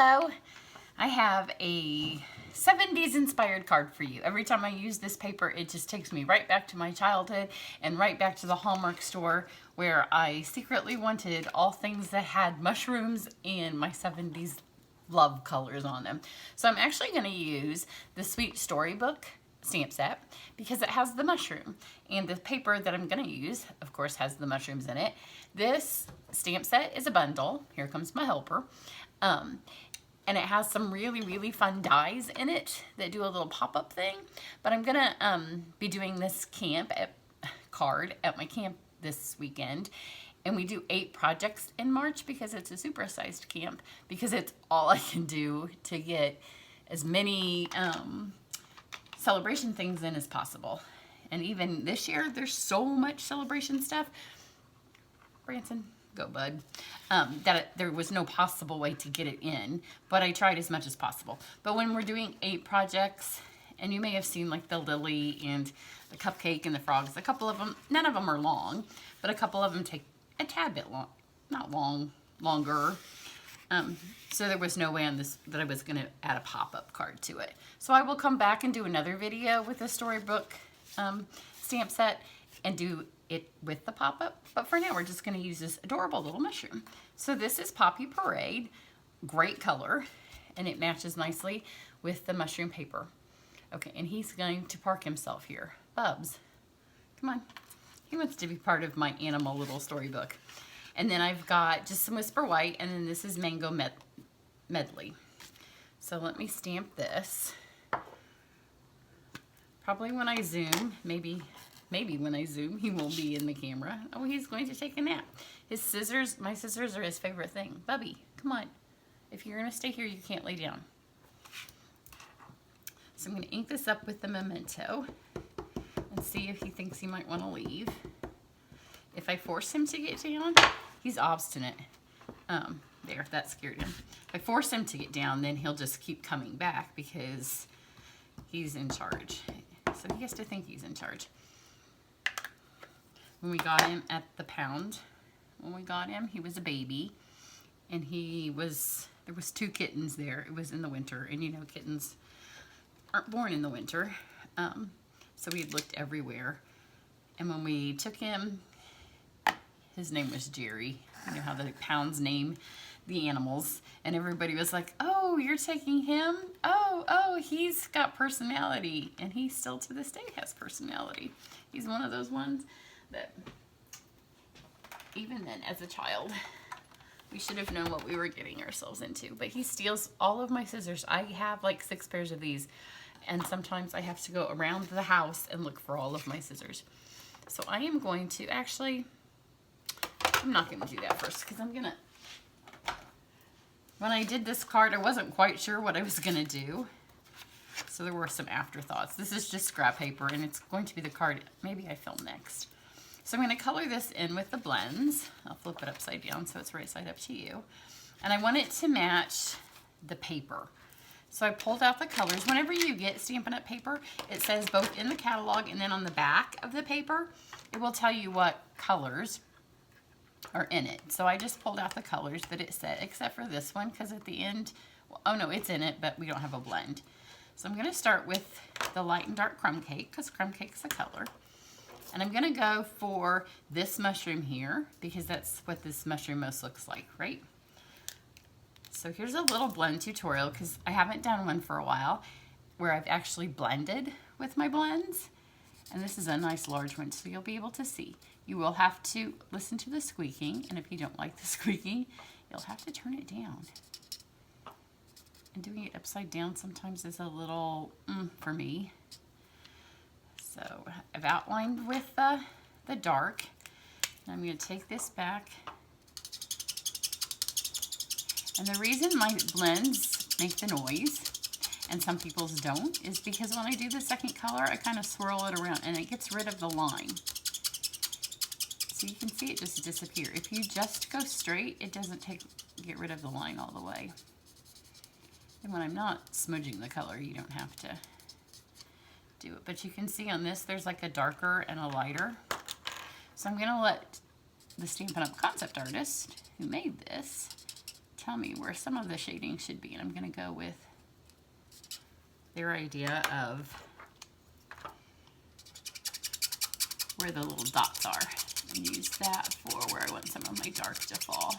Hello! I have a 70s inspired card for you. Every time I use this paper, it just takes me right back to my childhood and right back to the Hallmark store where I secretly wanted all things that had mushrooms and my 70s love colors on them. So I'm actually going to use the Sweet Storybook stamp set because it has the mushroom, and the paper that I'm going to use of course has the mushrooms in it. This stamp set is a bundle. Here comes my helper. And it has some really fun dies in it that do a little pop-up thing. But I'm gonna be doing this card at my camp this weekend, and we do 8 projects in March because it's a supersized camp, because it's all I can do to get as many celebration things in as possible. And even this year, there's so much celebration stuff. Branson, go bud. That there was no possible way to get it in, but I tried as much as possible. But when we're doing 8 projects, and you may have seen like the lily and the cupcake and the frogs, a couple of them, none of them are long, but a couple of them take a tad bit long, not long, longer. So there was no way on this that I was going to add a pop-up card to it. So I will come back and do another video with the Storybook stamp set and do it with the pop-up. But for now, we're just going to use this adorable little mushroom. So this is Poppy Parade. Great color, and it matches nicely with the mushroom paper. Okay, and he's going to park himself here. Bubs, come on. He wants to be part of my animal little storybook. And then I've got just some Whisper White, and then this is Mango Medley. So let me stamp this. Probably when I zoom, maybe when I zoom, he won't be in the camera. Oh, he's going to take a nap. His scissors, my scissors are his favorite thing. Bubby, come on. If you're going to stay here, you can't lay down. So I'm going to ink this up with the memento and see if he thinks he might want to leave. If I force him to get down, he's obstinate. There, that scared him. If I force him to get down, then he'll just keep coming back because he's in charge. So he has to think he's in charge. When we got him at the pound, he was a baby, and there was 2 kittens there. It was in the winter, and you know kittens aren't born in the winter. So we had looked everywhere, and when we took him, his name was Jerry. You know how the pounds name the animals, and everybody was like, oh, you're taking him? Oh, he's got personality, and he still to this day has personality. He's one of those ones that even then as a child we should have known what we were getting ourselves into. But he steals all of my scissors. I have like 6 pairs of these, and sometimes I have to go around the house and look for all of my scissors. So I am going to actually, I'm not going to do that first because when I did this card, I wasn't quite sure what I was going to do. So there were some afterthoughts. This is just scrap paper, and it's going to be the card maybe I film next. So I'm going to color this in with the blends. I'll flip it upside down so it's right side up to you. And I want it to match the paper. So I pulled out the colors. Whenever you get Stampin' Up! Paper, it says both in the catalog and then on the back of the paper, it will tell you what colors are in it. So I just pulled out the colors that it said, except for this one, because at the end, well, oh no, it's in it, but we don't have a blend. So I'm going to start with the light and dark crumb cake, because crumb cake's a color. And I'm going to go for this mushroom here, because that's what this mushroom most looks like, right? So here's a little blend tutorial, because I haven't done one for a while, where I've actually blended with my blends. And this is a nice large one, so you'll be able to see. You will have to listen to the squeaking, and if you don't like the squeaking, you'll have to turn it down. And doing it upside down sometimes is a little for me. So I've outlined with the dark, and I'm going to take this back. And the reason my blends make the noise and some people's don't is because when I do the second color, I kind of swirl it around and it gets rid of the line. So you can see it just disappear. If you just go straight, it doesn't get rid of the line all the way. And when I'm not smudging the color, you don't have to do it. But you can see on this, there's like a darker and a lighter. So I'm going to let the Stampin' Up! Concept artist who made this tell me where some of the shading should be, and I'm going to go with their idea of where the little dots are and use that for where I want some of my dark to fall.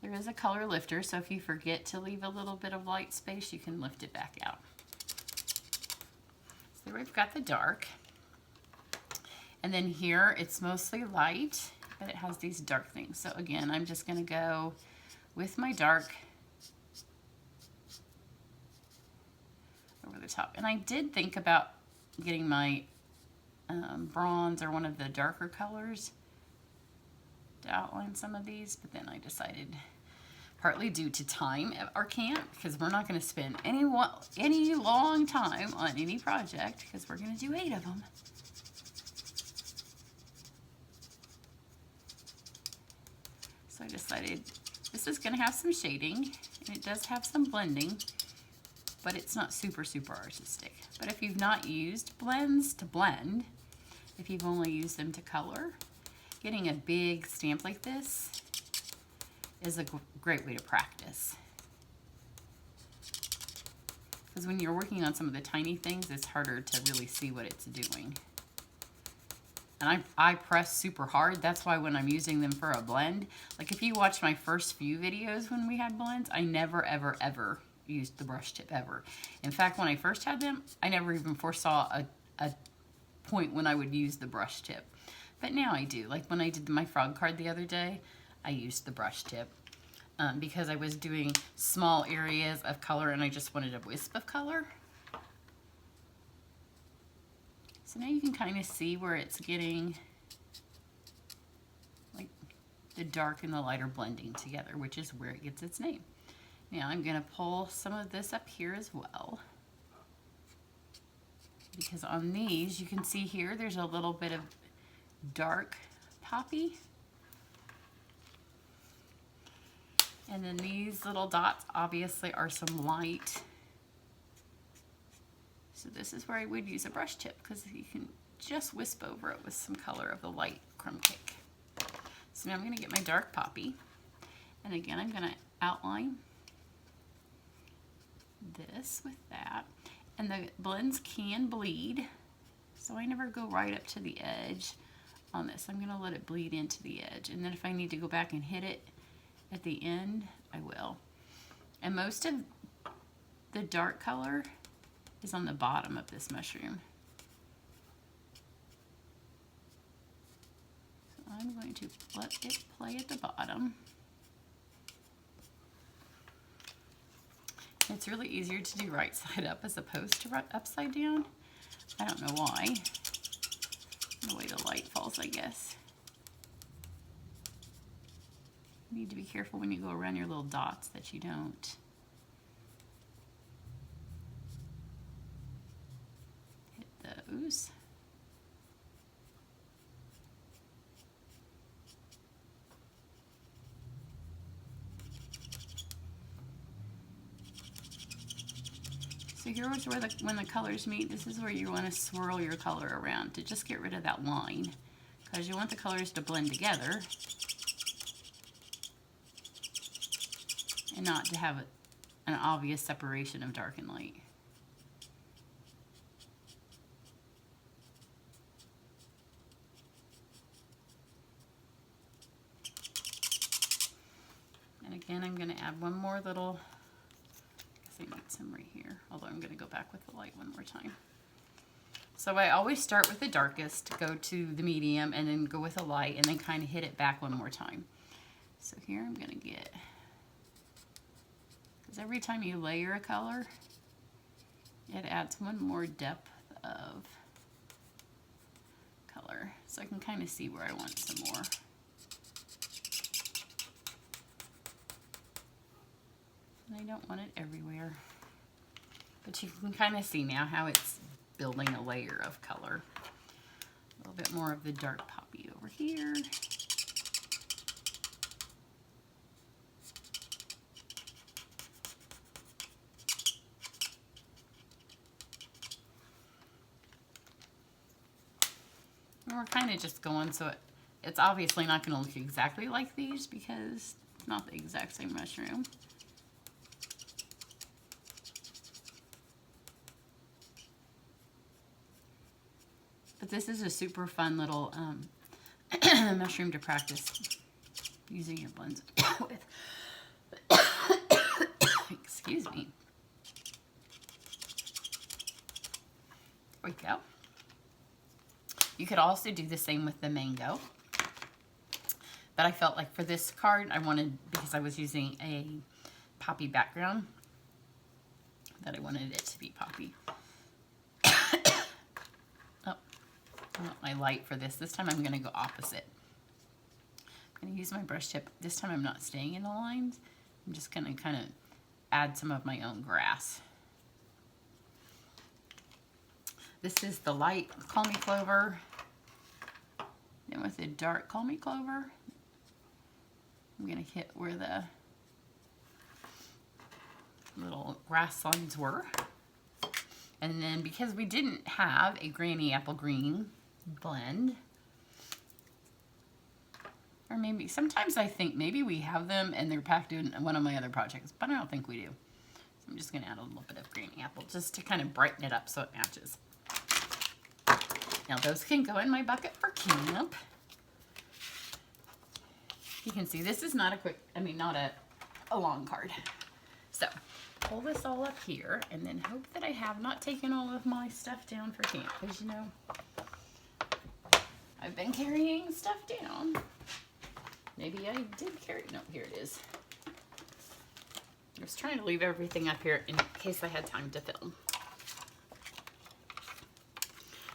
There is a color lifter, so if you forget to leave a little bit of light space, you can lift it back out. So there we've got the dark. And then here it's mostly light, but it has these dark things. So again, I'm just gonna go with my dark over the top. And I did think about getting my bronze or one of the darker colors to outline some of these, but then I decided, partly due to time or can't, because we're not going to spend any long time on any project, because we're going to do 8 of them. So I decided this is going to have some shading, and it does have some blending, but it's not super, super artistic. But if you've not used blends to blend, if you've only used them to color, getting a big stamp like this is a great way to practice. Because when you're working on some of the tiny things, it's harder to really see what it's doing. And I press super hard. That's why when I'm using them for a blend, like if you watch my first few videos when we had blends, I never, ever, ever used the brush tip ever. In fact, when I first had them, I never even foresaw a point when I would use the brush tip. But now I do. Like when I did my frog card the other day, I used the brush tip because I was doing small areas of color and I just wanted a wisp of color. So now you can kind of see where it's getting like the dark and the lighter blending together, which is where it gets its name. Now I'm going to pull some of this up here as well, because on these you can see here there's a little bit of dark poppy, and then these little dots obviously are some light. So this is where I would use a brush tip, because you can just wisp over it with some color of the light crumb cake. So now I'm going to get my dark poppy, and again I'm going to outline this with that. And the blends can bleed, so I never go right up to the edge on this. I'm going to let it bleed into the edge, and then if I need to go back and hit it at the end, I will. And most of the dark color is on the bottom of this mushroom. So I'm going to let it play at the bottom. It's really easier to do right side up as opposed to upside down. I don't know why. The way the light falls, I guess. You need to be careful when you go around your little dots that you don't hit those. So here's where when the colors meet, this is where you want to swirl your color around to just get rid of that line, because you want the colors to blend together and not to have an obvious separation of dark and light. And again, I'm going to add one more little, I need some right here, although I'm going to go back with the light one more time. So I always start with the darkest, go to the medium, and then go with the light, and then kind of hit it back one more time. So here I'm going to get, because every time you layer a color, it adds one more depth of color. So I can kind of see where I want some more. And I don't want it everywhere. But you can kind of see now how it's building a layer of color. A little bit more of the dark poppy over here. we're kind of just going, so it's obviously not going to look exactly like these because it's not the exact same mushroom. But this is a super fun little mushroom to practice using your blends with. Excuse me. There we go. You could also do the same with the mango. But I felt like for this card, I wanted, because I was using a poppy background, that I wanted it to be poppy. Oh, I want my light for this. This time I'm going to go opposite. I'm going to use my brush tip. This time I'm not staying in the lines. I'm just going to kind of add some of my own grass. This is the light Call Me Clover. Then with the dark Call Me Clover, I'm going to hit where the little grass lines were. And then because we didn't have a Granny Apple Green blend, or maybe sometimes I think maybe we have them and they're packed in one of my other projects, but I don't think we do. So I'm just going to add a little bit of Granny Apple just to kind of brighten it up so it matches. Now those can go in my bucket for camp. You can see this is not a quick, not a long card. So pull this all up here and then hope that I have not taken all of my stuff down for camp. Because, you know, I've been carrying stuff down. Maybe I did carry, no, here it is. I was trying to leave everything up here in case I had time to film.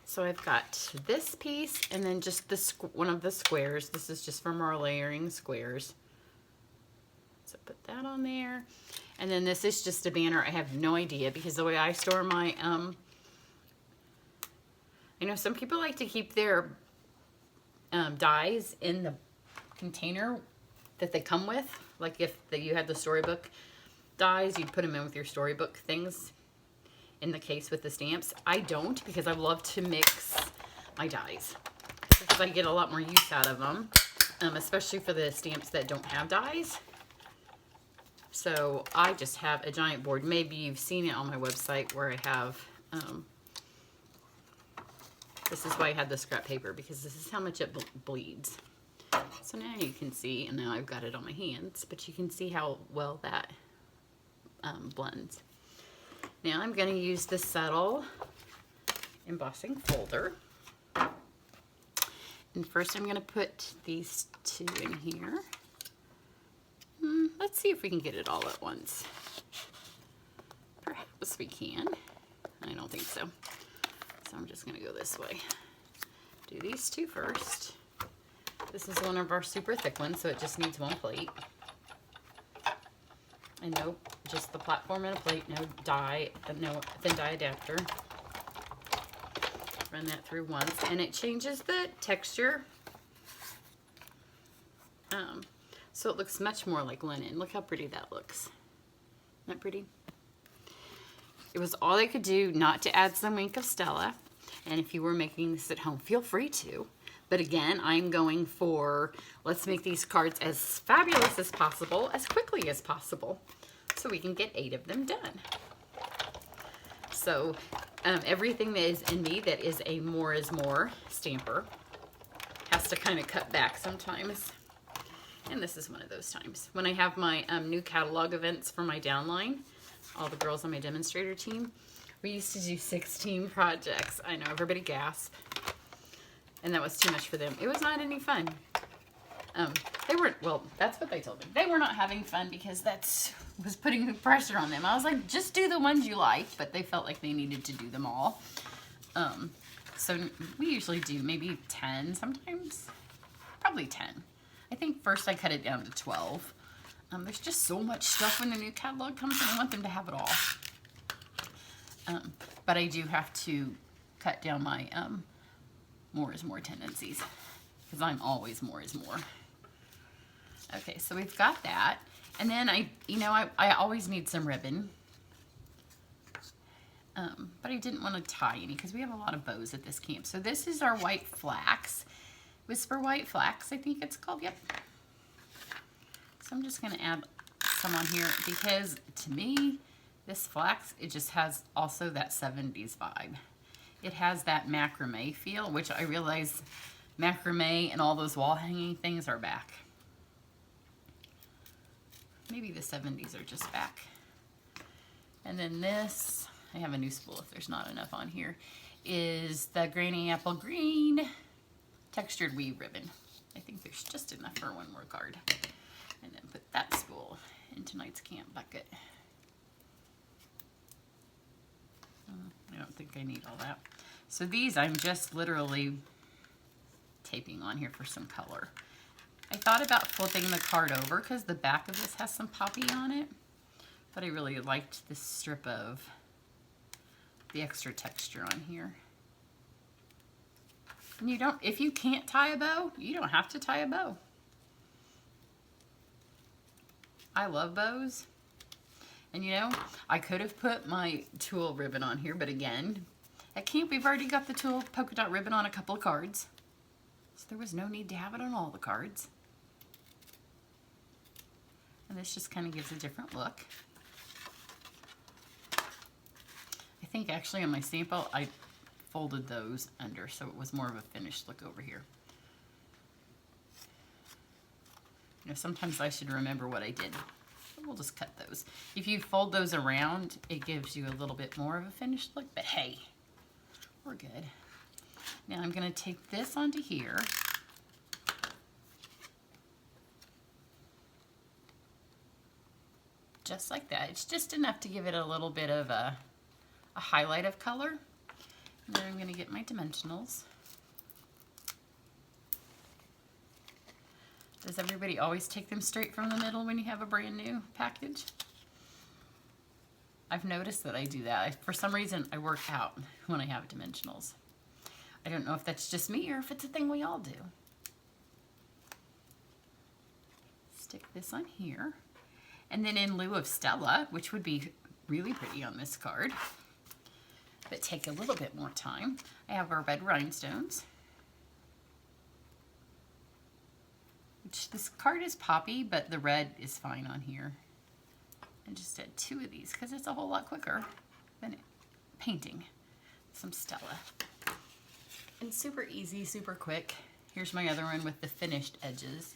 So I've got this piece and then just this one of the squares. This is just from our layering squares. So put that on there. And then this is just a banner. I have no idea because the way I store my, I know some people like to keep their dies in the container that they come with. Like if you had the Storybook dies, you'd put them in with your Storybook things in the case with the stamps. I don't, because I love to mix my dies because I get a lot more use out of them, especially for the stamps that don't have dies. So I just have a giant board. Maybe you've seen it on my website where I have, this is why I had the scrap paper, because this is how much it bleeds. So now you can see, and now I've got it on my hands, but you can see how well that blends. Now I'm going to use the subtle embossing folder. And first I'm going to put these two in here. Let's see if we can get it all at once. Perhaps we can. I don't think so. So I'm just going to go this way. Do these two first. This is one of our super thick ones, so it just needs one plate. And nope, just the platform and a plate, no die, no thin die adapter. Run that through once, and it changes the texture. So it looks much more like linen. Look how pretty that looks. Isn't that pretty? It was all I could do not to add some Wink of Stella. And if you were making this at home, feel free to. But again, I'm going for, let's make these cards as fabulous as possible, as quickly as possible, so we can get 8 of them done. So everything that is in me that is a more is more stamper has to kind of cut back sometimes. And this is one of those times. When I have my new catalog events for my downline, all the girls on my demonstrator team, we used to do 16 projects. I know, everybody gasped. And that was too much for them. It was not any fun. They weren't, well, that's what they told me. They were not having fun because was putting pressure on them. I was like, just do the ones you like, but they felt like they needed to do them all. So we usually do maybe 10 sometimes, probably 10. I think first I cut it down to 12. There's just so much stuff when the new catalog comes and I want them to have it all. But I do have to cut down my more is more tendencies because I'm always more is more. Okay, so we've got that. And then I always need some ribbon. but I didn't want to tie any because we have a lot of bows at this camp. So this is our white flax, Whisper White Flax, I think it's called, yep. So I'm just gonna add some on here because to me, this flax, it just has also that 70s vibe. It has that macrame feel, which I realize macrame and all those wall hanging things are back. Maybe the 70s are just back. And then this, I have a new spool if there's not enough on here, is the Granny Apple Green textured weave ribbon. I think there's just enough for one more card. And then put that spool in tonight's camp bucket. I don't think I need all that. So these I'm just literally taping on here for some color. I thought about flipping the card over because the back of this has some poppy on it, but I really liked this strip of the extra texture on here. And you don't, if you can't tie a bow, you don't have to tie a bow. I love bows. And you know, I could have put my tulle ribbon on here, but again, at camp we've already got the tulle polka dot ribbon on a couple of cards. So there was no need to have it on all the cards. And this just kind of gives a different look. I think actually on my sample, I folded those under, so it was more of a finished look over here. You know, sometimes I should remember what I did. We'll just cut those. If you fold those around, it gives you a little bit more of a finished look, but hey, we're good. Now I'm going to take this onto here. Just like that. It's just enough to give it a little bit of a highlight of color. And then I'm going to get my dimensionals. Does everybody always take them straight from the middle when you have a brand new package? I've noticed that I do that. For some reason, I work out when I have dimensionals. I don't know if that's just me or if it's a thing we all do. Stick this on here. And then in lieu of Stella, which would be really pretty on this card, but take a little bit more time, I have our red rhinestones. This card is poppy, but the red is fine on here. And just add 2 of these because it's a whole lot quicker than painting some Stella. And super easy, super quick. Here's my other one with the finished edges.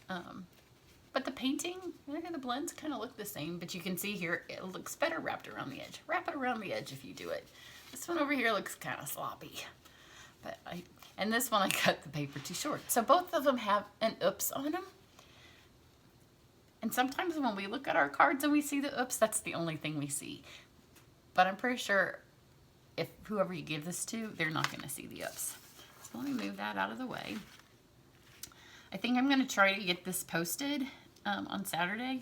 But the painting, look at the blends kind of look the same, but you can see here it looks better wrapped around the edge. Wrap it around the edge if you do it. This one over here looks kind of sloppy. But and this one I cut the paper too short. So both of them have an oops on them. And sometimes when we look at our cards and we see the oops, that's the only thing we see. But I'm pretty sure if whoever you give this to, they're not going to see the oops. So let me move that out of the way. I think I'm going to try to get this posted on Saturday.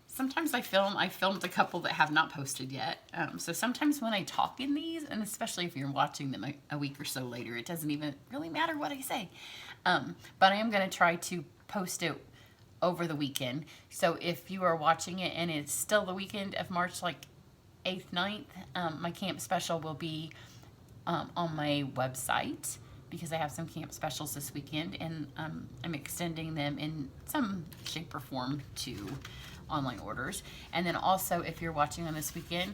Sometimes I filmed a couple that have not posted yet. So sometimes when I talk in these, and especially if you're watching them a week or so later, it doesn't even really matter what I say. But I am going to try to post it over the weekend. So if you are watching it and it's still the weekend of March like 8th, 9th, my camp special will be on my website because I have some camp specials this weekend, and I'm extending them in some shape or form to online orders. And then also, if you're watching on this weekend,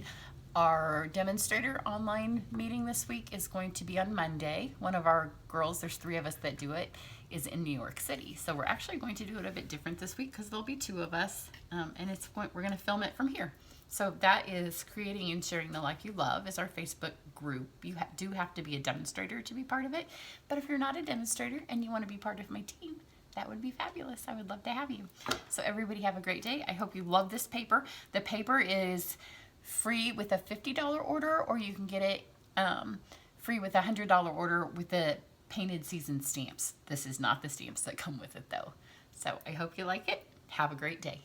our demonstrator online meeting this week is going to be on Monday. One of our girls, there's 3 of us that do it, is in New York City. So we're actually going to do it a bit different this week because there'll be 2 of us, and we're going to film it from here. So that is Creating and Sharing the Life You Love is our Facebook group. You do have to be a demonstrator to be part of it. But if you're not a demonstrator and you want to be part of my team, that would be fabulous. I would love to have you. So everybody have a great day. I hope you love this paper. The paper is free with a $50 order, or you can get it free with a $100 order with the painted season stamps. This is not the stamps that come with it though. So I hope you like it. Have a great day.